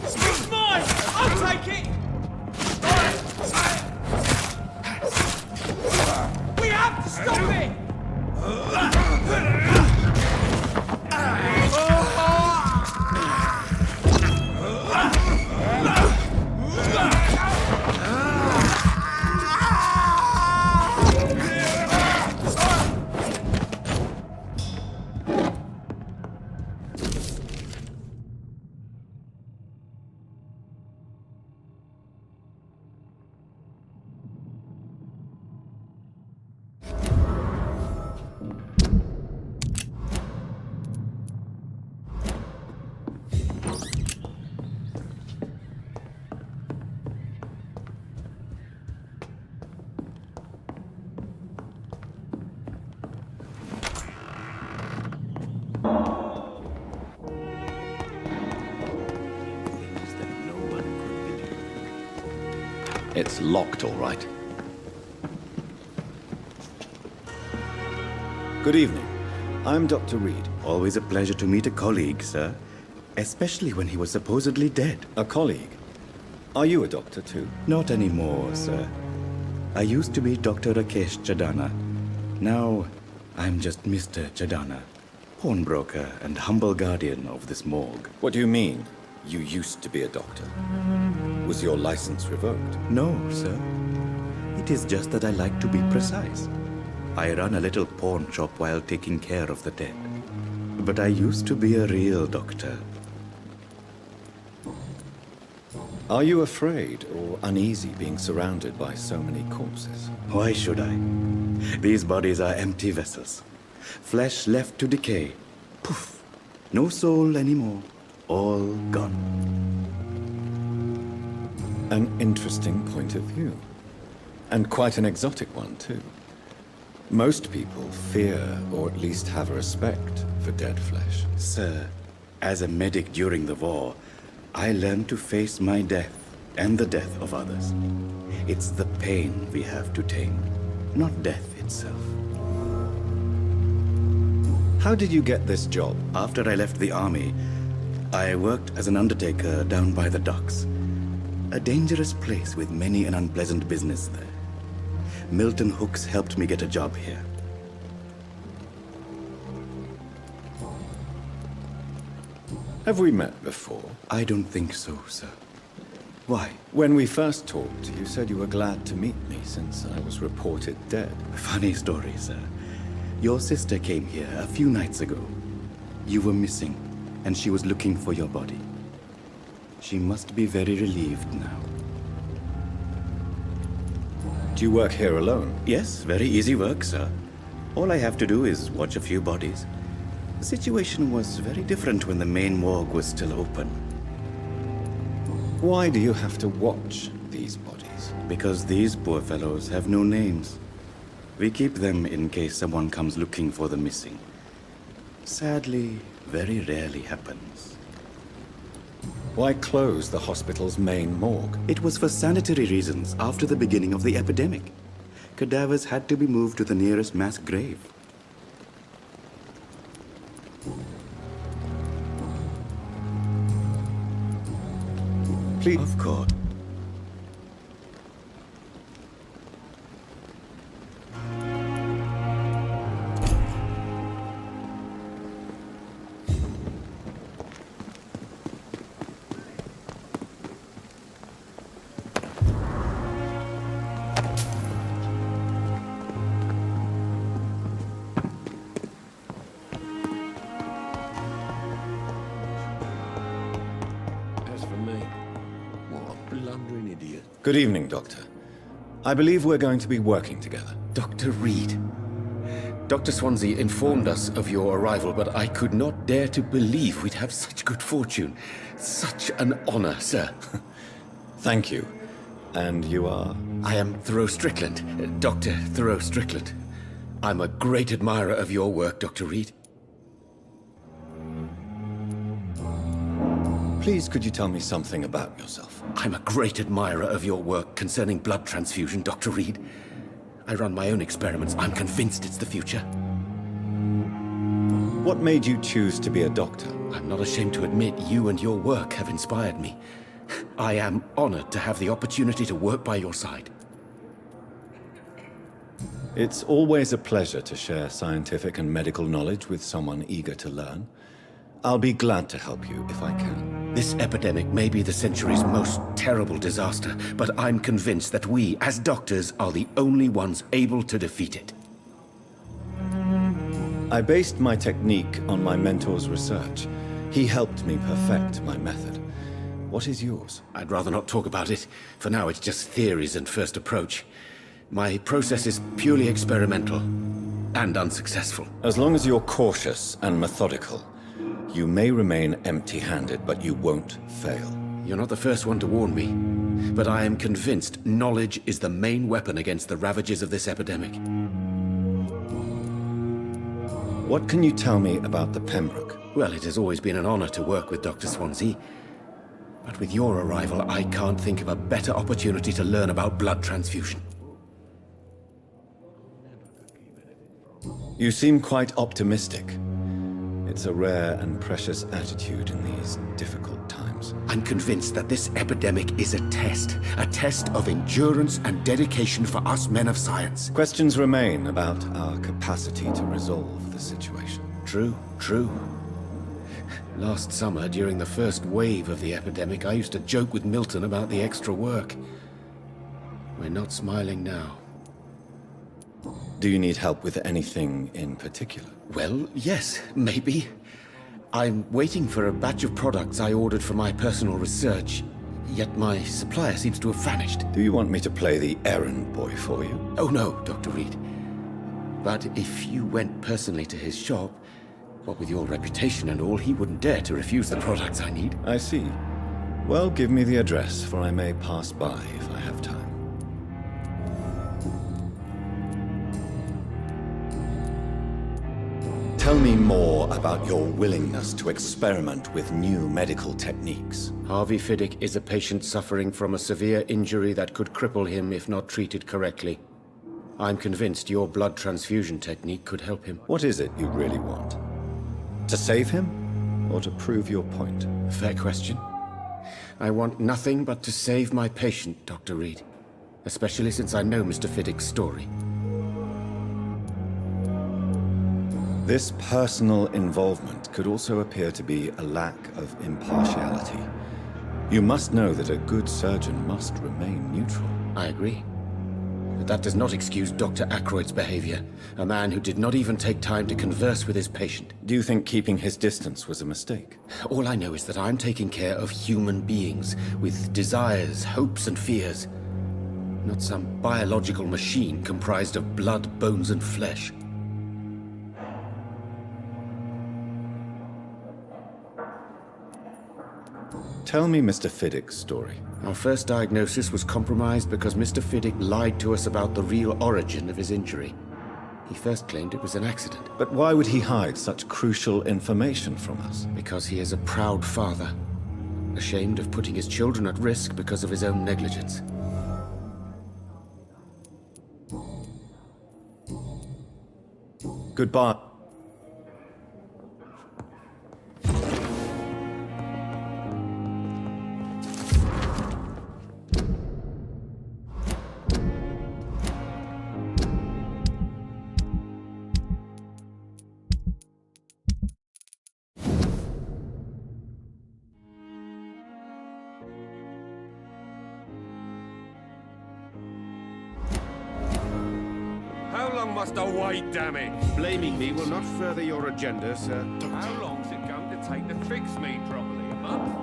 It's mine! I'll take it! We have to stop it! It's locked, all right. Good evening. I'm Dr. Reed. Always a pleasure to meet a colleague, sir. Especially when he was supposedly dead. A colleague? Are you a doctor too? Not anymore, sir. I used to be Dr. Rakesh Chadana. Now, I'm just Mr. Chadana, pawnbroker and humble guardian of this morgue. What do you mean? You used to be a doctor. Was your license revoked? No, sir. It is just that I like to be precise. I run a little pawn shop while taking care of the dead. But I used to be a real doctor. Are you afraid or uneasy being surrounded by so many corpses? Why should I? These bodies are empty vessels. Flesh left to decay. Poof. No soul anymore. All gone. An interesting point of view. And quite an exotic one, too. Most people fear, or at least have a respect, for dead flesh. Sir, as a medic during the war, I learned to face my death and the death of others. It's the pain we have to tame, not death itself. How did you get this job? After I left the army, I worked as an undertaker down by the docks. A dangerous place with many an unpleasant business there. Milton Hooks helped me get a job here. Have we met before? I don't think so, sir. Why? When we first talked, you said you were glad to meet me since I was reported dead. Funny story, sir. Your sister came here a few nights ago. You were missing, and she was looking for your body. She must be very relieved now. Do you work here alone? Yes, very easy work, sir. All I have to do is watch a few bodies. The situation was very different when the main morgue was still open. Why do you have to watch these bodies? Because these poor fellows have no names. We keep them in case someone comes looking for the missing. Sadly, very rarely happens. Why close the hospital's main morgue? It was for sanitary reasons after the beginning of the epidemic. Cadavers had to be moved to the nearest mass grave. Please. Of course. Good evening, Doctor. I believe we're going to be working together. Dr. Reed. Dr. Swansea informed us of your arrival, but I could not dare to believe we'd have such good fortune. Such an honor, sir. Thank you. And you are? I am Thoreau Strickland, Dr. Thoreau Strickland. I'm a great admirer of your work, Dr. Reed. Please, could you tell me something about yourself? I'm a great admirer of your work concerning blood transfusion, Dr. Reed. I run my own experiments. I'm convinced it's the future. What made you choose to be a doctor? I'm not ashamed to admit you and your work have inspired me. I am honored to have the opportunity to work by your side. It's always a pleasure to share scientific and medical knowledge with someone eager to learn. I'll be glad to help you if I can. This epidemic may be the century's most terrible disaster, but I'm convinced that we, as doctors, are the only ones able to defeat it. I based my technique on my mentor's research. He helped me perfect my method. What is yours? I'd rather not talk about it. For now, it's just theories and first approach. My process is purely experimental and unsuccessful. As long as you're cautious and methodical, you may remain empty-handed, but you won't fail. You're not the first one to warn me, but I am convinced knowledge is the main weapon against the ravages of this epidemic. What can you tell me about the Pembroke? Well, it has always been an honor to work with Dr. Swansea. But with your arrival, I can't think of a better opportunity to learn about blood transfusion. You seem quite optimistic. It's a rare and precious attitude in these difficult times. I'm convinced that this epidemic is a test of endurance and dedication for us men of science. Questions remain about our capacity to resolve the situation. True. Last summer, during the first wave of the epidemic, I used to joke with Milton about the extra work. We're not smiling now. Do you need help with anything in particular? Well, yes, maybe. I'm waiting for a batch of products I ordered for my personal research, yet my supplier seems to have vanished. Do you want me to play the errand boy for you? Oh no, Dr. Reed. But if you went personally to his shop, what with your reputation and all, he wouldn't dare to refuse the products I need. I see. Well, give me the address, for I may pass by if I have time. Tell me more about your willingness to experiment with new medical techniques. Harvey Fiddick is a patient suffering from a severe injury that could cripple him if not treated correctly. I'm convinced your blood transfusion technique could help him. What is it you really want? To save him, or to prove your point? Fair question. I want nothing but to save my patient, Dr. Reed. Especially since I know Mr. Fiddick's story. This personal involvement could also appear to be a lack of impartiality. You must know that a good surgeon must remain neutral. I agree. But that does not excuse Dr. Ackroyd's behavior. A man who did not even take time to converse with his patient. Do you think keeping his distance was a mistake? All I know is that I'm taking care of human beings with desires, hopes, and fears. Not some biological machine comprised of blood, bones, and flesh. Tell me Mr. Fiddick's story. Our first diagnosis was compromised because Mr. Fiddick lied to us about the real origin of his injury. He first claimed it was an accident. But why would he hide such crucial information from us? Because he is a proud father, ashamed of putting his children at risk because of his own negligence. Goodbye. How long must I wait, damn it? Blaming me will not further your agenda, sir. How long's it going to take to fix me properly? A month?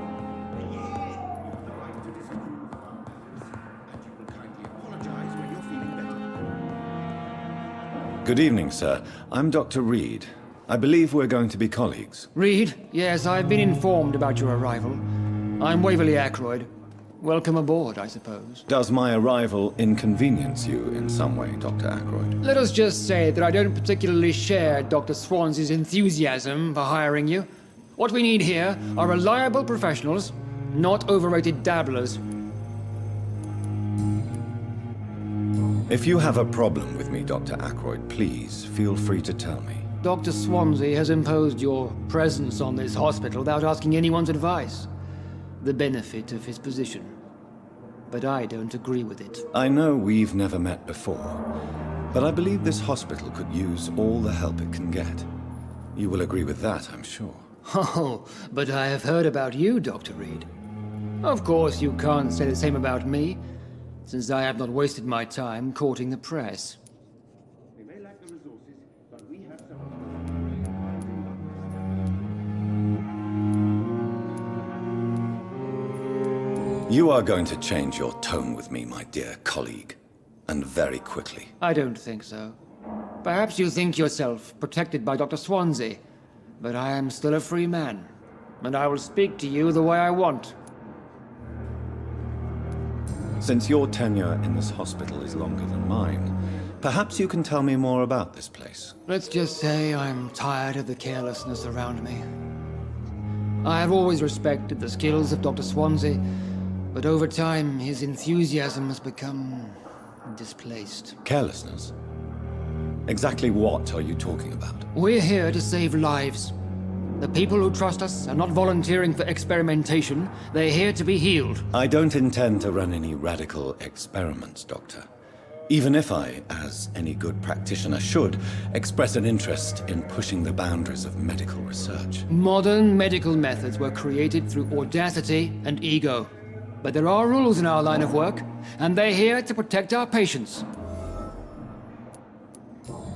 Good evening, sir. I'm Dr. Reed. I believe we're going to be colleagues. Reed? Yes, I've been informed about your arrival. I'm Waverly Ackroyd. Welcome aboard, I suppose. Does my arrival inconvenience you in some way, Dr. Ackroyd? Let us just say that I don't particularly share Dr. Swansea's enthusiasm for hiring you. What we need here are reliable professionals, not overrated dabblers. If you have a problem with me, Dr. Ackroyd, please feel free to tell me. Dr. Swansea has imposed your presence on this hospital without asking anyone's advice. The benefit of his position. But I don't agree with it. I know we've never met before, but I believe this hospital could use all the help it can get. You will agree with that, I'm sure. Oh, but I have heard about you, Dr. Reed. Of course, you can't say the same about me, since I have not wasted my time courting the press. We may lack the resources, but we have some. You are going to change your tone with me, my dear colleague, and very quickly. I don't think so. Perhaps you think yourself protected by Dr. Swansea, but I am still a free man, and I will speak to you the way I want. Since your tenure in this hospital is longer than mine, perhaps you can tell me more about this place. Let's just say I'm tired of the carelessness around me. I have always respected the skills of Dr. Swansea, but over time his enthusiasm has become displaced. Carelessness? Exactly what are you talking about? We're here to save lives. The people who trust us are not volunteering for experimentation. They're here to be healed. I don't intend to run any radical experiments, Doctor. Even if I, as any good practitioner should, express an interest in pushing the boundaries of medical research. Modern medical methods were created through audacity and ego. But there are rules in our line of work, and they're here to protect our patients.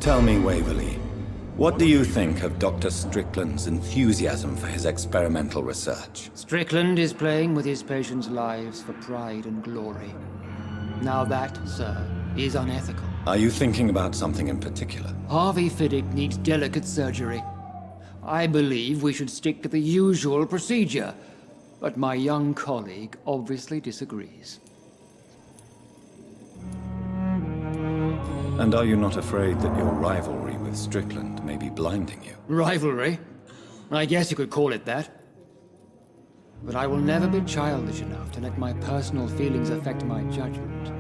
Tell me, Waverly, what do you think of Dr. Strickland's enthusiasm for his experimental research? Strickland is playing with his patients' lives for pride and glory. Now that, sir, is unethical. Are you thinking about something in particular? Harvey Fiddick needs delicate surgery. I believe we should stick to the usual procedure, but my young colleague obviously disagrees. And are you not afraid that your rivalry with Strickland may be blinding you? Rivalry? I guess you could call it that. But I will never be childish enough to let my personal feelings affect my judgment.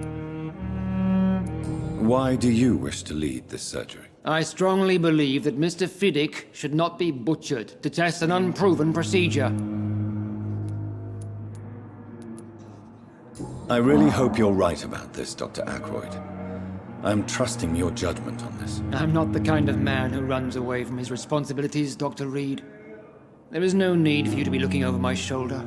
Why do you wish to lead this surgery? I strongly believe that Mr. Fiddick should not be butchered to test an unproven procedure. I really hope you're right about this, Dr. Ackroyd. I'm trusting your judgment on this. I'm not the kind of man who runs away from his responsibilities, Dr. Reed. There is no need for you to be looking over my shoulder.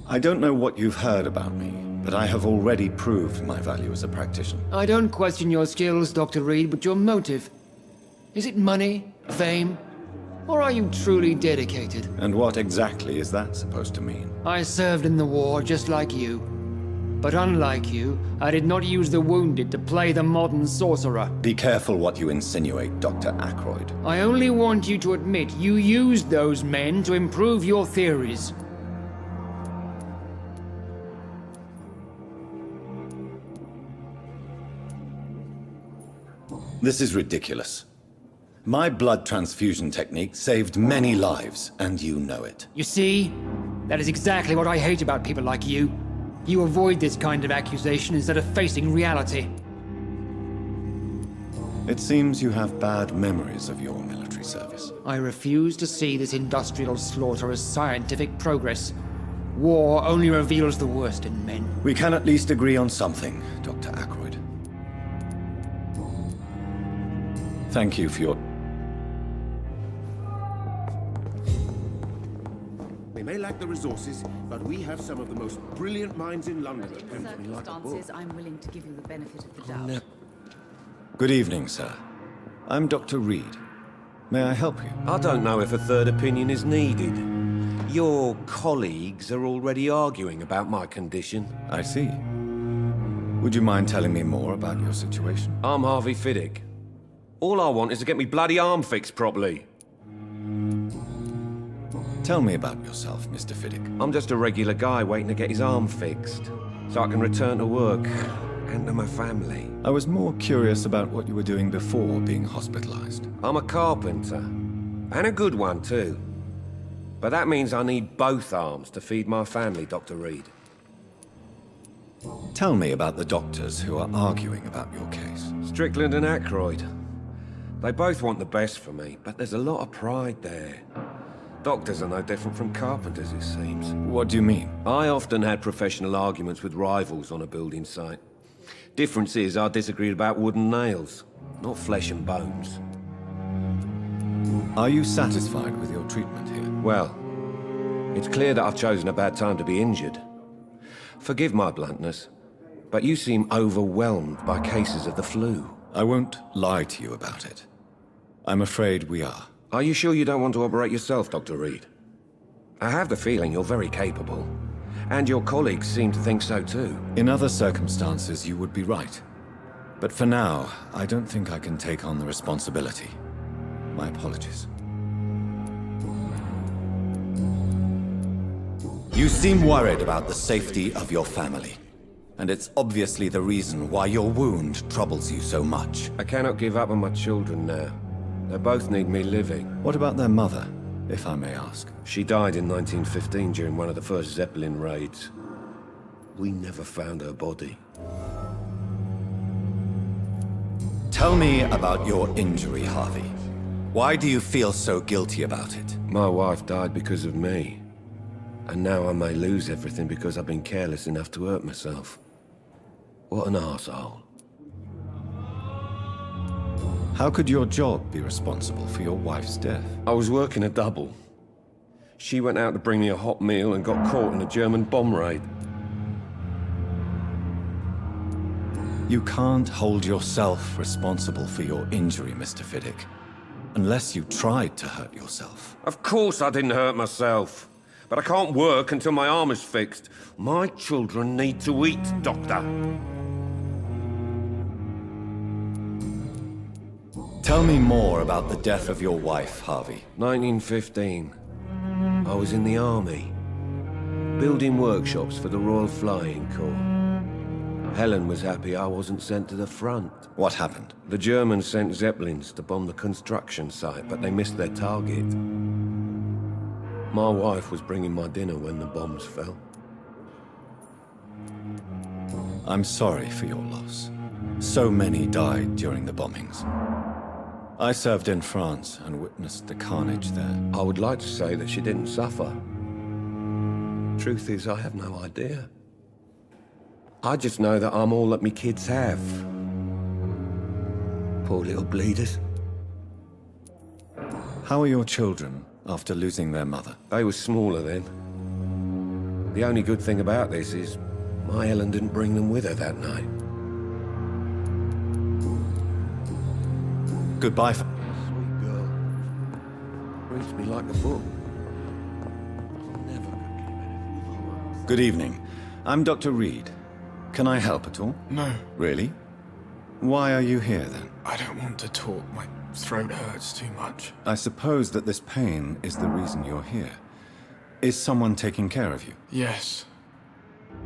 I don't know what you've heard about me, but I have already proved my value as a practitioner. I don't question your skills, Dr. Reed, but your motive. Is it money, fame, or are you truly dedicated? And what exactly is that supposed to mean? I served in the war just like you. But unlike you, I did not use the wounded to play the modern sorcerer. Be careful what you insinuate, Dr. Ackroyd. I only want you to admit you used those men to improve your theories. This is ridiculous. My blood transfusion technique saved many lives, and you know it. You see? That is exactly what I hate about people like you. You avoid this kind of accusation instead of facing reality. It seems you have bad memories of your military service. I refuse to see this industrial slaughter as scientific progress. War only reveals the worst in men. We can at least agree on something, Dr. Ackroyd. Thank you for your... We may lack the resources, but we have some of the most brilliant minds in London. Under the circumstances, I'm willing to give you the benefit of the doubt. Good evening, sir. I'm Dr. Reed. May I help you? I don't know if a third opinion is needed. Your colleagues are already arguing about my condition. I see. Would you mind telling me more about your situation? I'm Harvey Fiddick. All I want is to get me bloody arm fixed properly. Tell me about yourself, Mr. Fiddick. I'm just a regular guy waiting to get his arm fixed, so I can return to work and to my family. I was more curious about what you were doing before being hospitalized. I'm a carpenter, and a good one too. But that means I need both arms to feed my family, Dr. Reed. Tell me about the doctors who are arguing about your case. Strickland and Aykroyd. They both want the best for me, but there's a lot of pride there. Doctors are no different from carpenters, it seems. What do you mean? I often had professional arguments with rivals on a building site. Difference is, I disagreed about wooden nails, not flesh and bones. Are you satisfied with your treatment here? Well, it's clear that I've chosen a bad time to be injured. Forgive my bluntness, but you seem overwhelmed by cases of the flu. I won't lie to you about it. I'm afraid we are. Are you sure you don't want to operate yourself, Dr. Reed? I have the feeling you're very capable. And your colleagues seem to think so too. In other circumstances, you would be right. But for now, I don't think I can take on the responsibility. My apologies. You seem worried about the safety of your family. And it's obviously the reason why your wound troubles you so much. I cannot give up on my children now. They both need me living. What about their mother, if I may ask? She died in 1915 during one of the first Zeppelin raids. We never found her body. Tell me about your injury, Harvey. Why do you feel so guilty about it? My wife died because of me. And now I may lose everything because I've been careless enough to hurt myself. What an arsehole. How could your job be responsible for your wife's death? I was working a double. She went out to bring me a hot meal and got caught in a German bomb raid. You can't hold yourself responsible for your injury, Mr. Fiddick. Unless you tried to hurt yourself. Of course I didn't hurt myself. But I can't work until my arm is fixed. My children need to eat, Doctor. Tell me more about the death of your wife, Harvey. 1915. I was in the army. Building workshops for the Royal Flying Corps. Helen was happy I wasn't sent to the front. What happened? The Germans sent Zeppelins to bomb the construction site, but they missed their target. My wife was bringing my dinner when the bombs fell. I'm sorry for your loss. So many died during the bombings. I served in France and witnessed the carnage there. I would like to say that she didn't suffer. Truth is, I have no idea. I just know that I'm all that me kids have. Poor little bleeders. How are your children after losing their mother? They were smaller then. The only good thing about this is my Ellen didn't bring them with her that night. Goodbye. Sweet girl. Reads me like a book. Never could keep anything. Good evening. I'm Dr. Reed. Can I help at all? No. Really? Why are you here then? I don't want to talk. My throat hurts too much. I suppose that this pain is the reason you're here. Is someone taking care of you? Yes.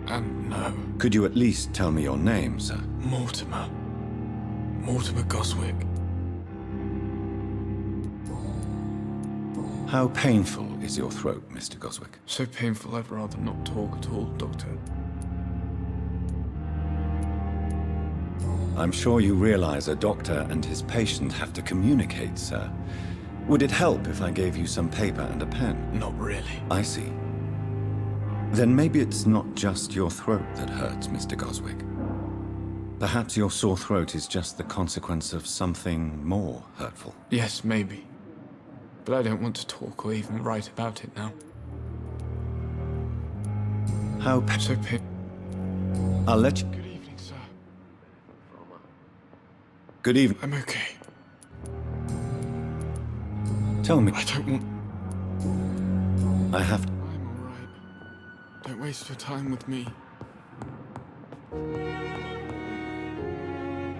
And no. Could you at least tell me your name, sir? Mortimer. Mortimer Goswick. How painful is your throat, Mr. Goswick? So painful I'd rather not talk at all, Doctor. I'm sure you realize a doctor and his patient have to communicate, sir. Would it help if I gave you some paper and a pen? Not really. I see. Then maybe it's not just your throat that hurts, Mr. Goswick. Perhaps your sore throat is just the consequence of something more hurtful. Yes, maybe. But I don't want to talk or even write about it now. How So painful. I'll let you... Good evening, sir. Good evening. I'm okay. Tell me. I don't want... I have to... I'm all right. Don't waste your time with me.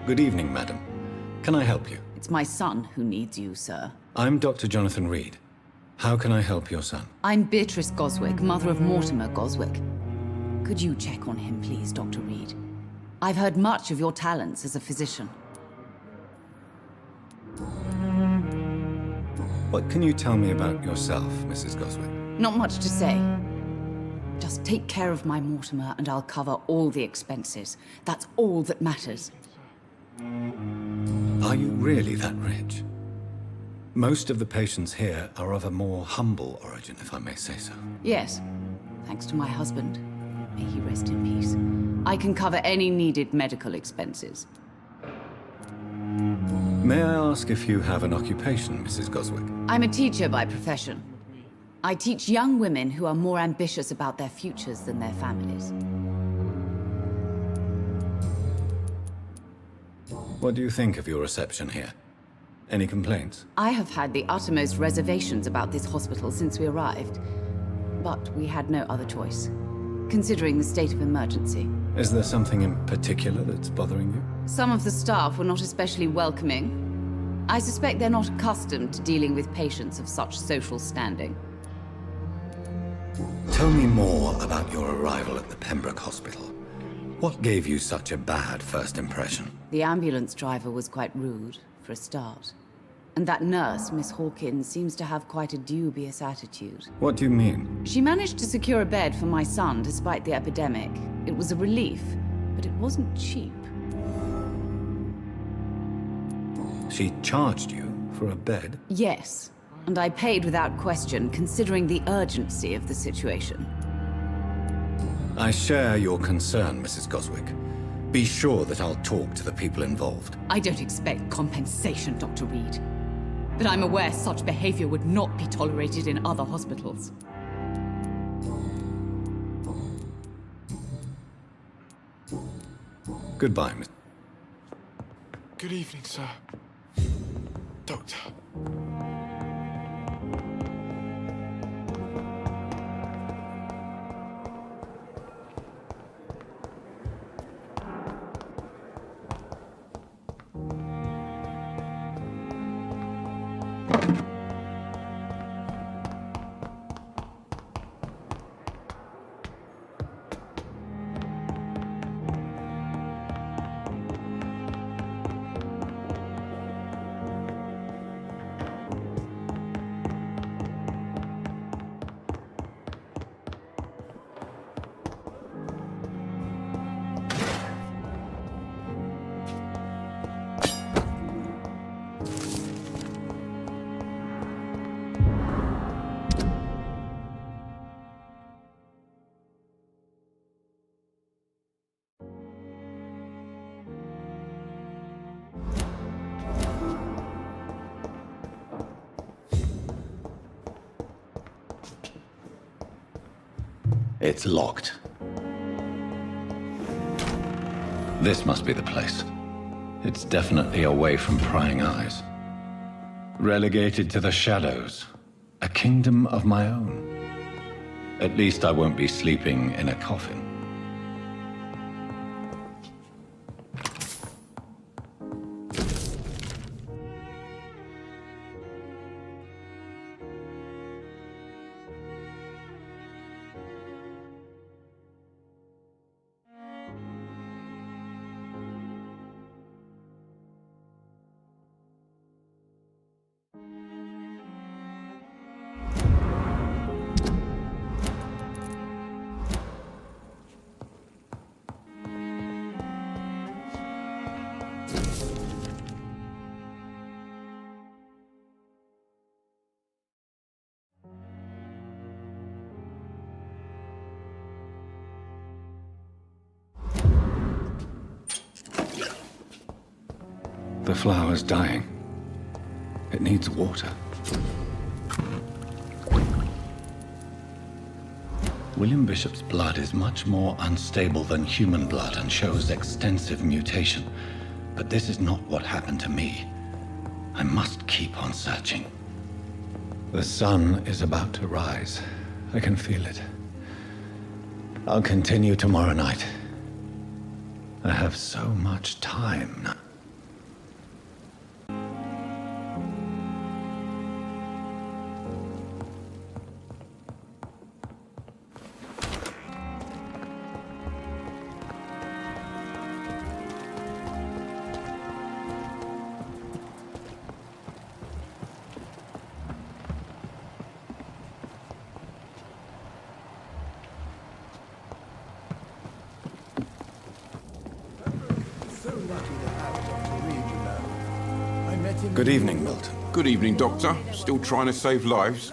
Good evening, madam. Can I help you? It's my son who needs you, sir. I'm Dr. Jonathan Reed. How can I help your son? I'm Beatrice Goswick, mother of Mortimer Goswick. Could you check on him, please, Dr. Reed? I've heard much of your talents as a physician. What can you tell me about yourself, Mrs. Goswick? Not much to say. Just take care of my Mortimer and I'll cover all the expenses. That's all that matters. Are you really that rich? Most of the patients here are of a more humble origin, if I may say so. Yes, thanks to my husband. May he rest in peace. I can cover any needed medical expenses. May I ask if you have an occupation, Mrs. Goswick? I'm a teacher by profession. I teach young women who are more ambitious about their futures than their families. What do you think of your reception here? Any complaints? I have had the uttermost reservations about this hospital since we arrived. But we had no other choice, considering the state of emergency. Is there something in particular that's bothering you? Some of the staff were not especially welcoming. I suspect they're not accustomed to dealing with patients of such social standing. Tell me more about your arrival at the Pembroke Hospital. What gave you such a bad first impression? The ambulance driver was quite rude, for a start. And that nurse, Miss Hawkins, seems to have quite a dubious attitude. What do you mean? She managed to secure a bed for my son despite the epidemic. It was a relief, but it wasn't cheap. She charged you for a bed? Yes, and I paid without question, considering the urgency of the situation. I share your concern, Mrs. Goswick. Be sure that I'll talk to the people involved. I don't expect compensation, Dr. Reed. But I'm aware such behavior would not be tolerated in other hospitals. Goodbye, Miss. Good evening, sir. Doctor. It's locked. This must be the place. It's definitely away from prying eyes. Relegated to the shadows. A kingdom of my own. At least I won't be sleeping in a coffin. The flower's dying. It needs water. William Bishop's blood is much more unstable than human blood and shows extensive mutation. But this is not what happened to me. I must keep on searching. The sun is about to rise. I can feel it. I'll continue tomorrow night. I have so much time now. Good evening, Milton. Good evening, Doctor. Still trying to save lives?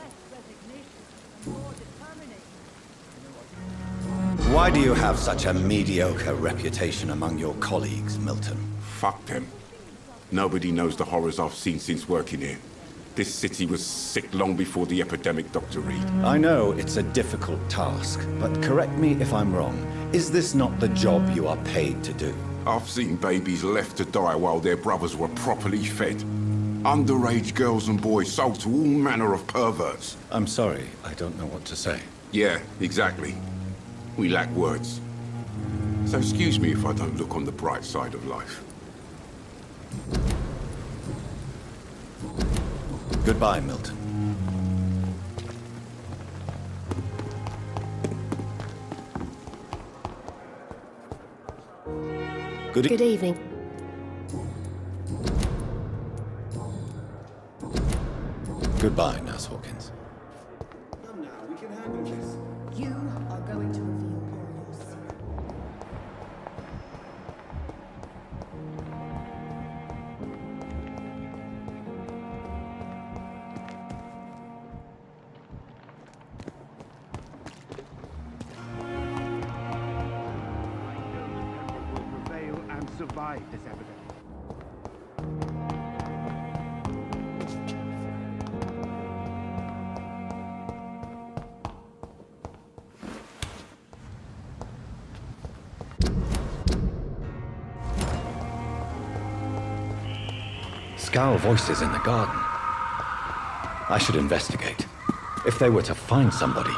Why do you have such a mediocre reputation among your colleagues, Milton? Fuck them. Nobody knows the horrors I've seen since working here. This city was sick long before the epidemic, Dr. Reed. I know it's a difficult task, but correct me if I'm wrong. Is this not the job you are paid to do? I've seen babies left to die while their brothers were properly fed. Underage girls and boys sold to all manner of perverts. I'm sorry, I don't know what to say. Yeah, exactly. We lack words. So excuse me if I don't look on the bright side of life. Goodbye, Milton. Good evening. Goodbye, Nurse Hawkins. Come now, we can handle this. You are going to reveal all your secrets. Will prevail and survive this epidemic. Scowl voices in the garden. I should investigate. If they were to find somebody.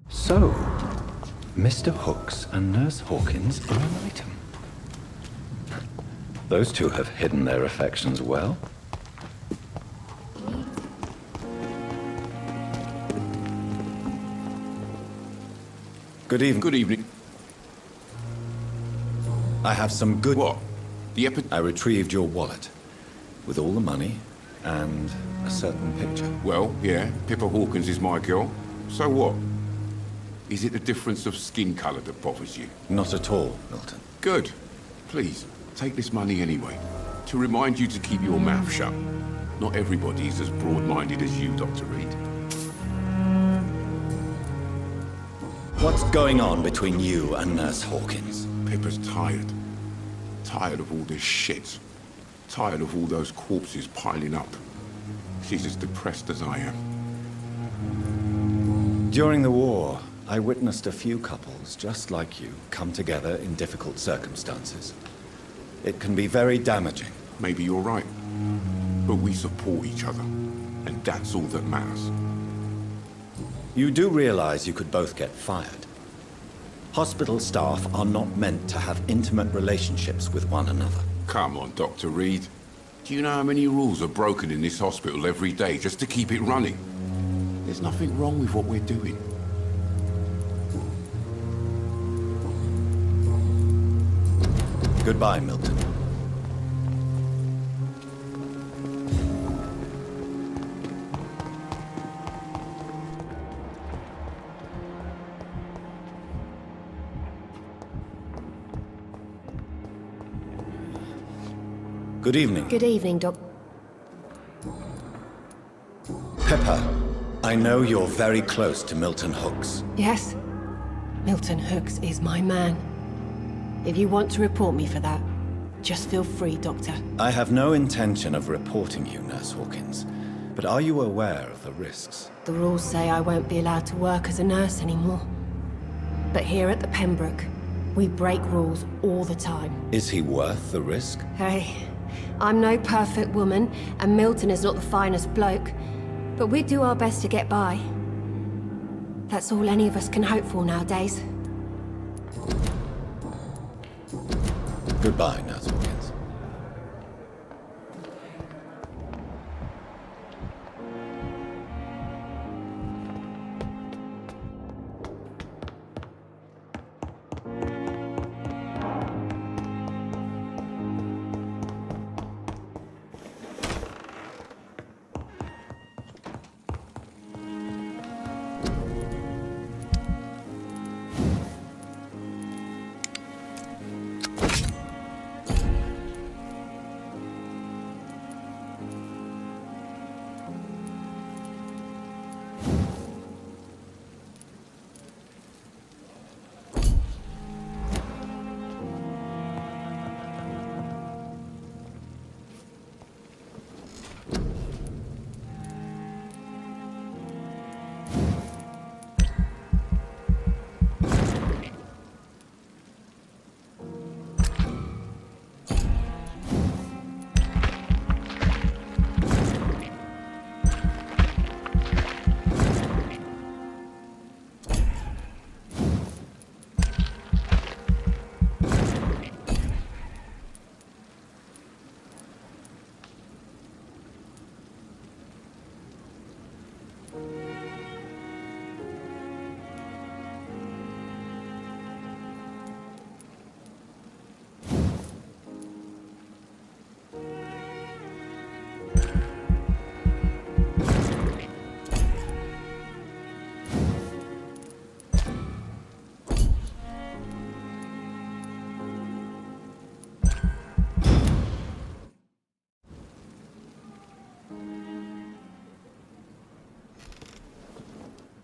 So, Mr. Hooks and Nurse Hawkins are an item. Those two have hidden their affections well. Good evening. Good evening. I have some good... What? I retrieved your wallet, with all the money and a certain picture. Well, yeah, Pippa Hawkins is my girl. So what? Is it the difference of skin color that bothers you? Not at all, Milton. Good. Please, take this money anyway. To remind you to keep your mouth shut. Not everybody is as broad-minded as you, Dr. Reed. What's going on between you and Nurse Hawkins? Pippa's tired. Tired of all this shit. Tired of all those corpses piling up. She's as depressed as I am. During the war, I witnessed a few couples, just like you, come together in difficult circumstances. It can be very damaging. Maybe you're right. But we support each other. And that's all that matters. You do realize you could both get fired. Hospital staff are not meant to have intimate relationships with one another. Come on, Dr. Reed. Do you know how many rules are broken in this hospital every day just to keep it running? There's nothing wrong with what we're doing. Goodbye, Milton. Good evening. Good evening, Doc. Pepper, I know you're very close to Milton Hooks. Yes? Milton Hooks is my man. If you want to report me for that, just feel free, Doctor. I have no intention of reporting you, Nurse Hawkins. But are you aware of the risks? The rules say I won't be allowed to work as a nurse anymore. But here at the Pembroke, we break rules all the time. Is he worth the risk? Hey, I'm no perfect woman, and Milton is not the finest bloke. But we do our best to get by. That's all any of us can hope for nowadays. Goodbye, Nurse Hawkins.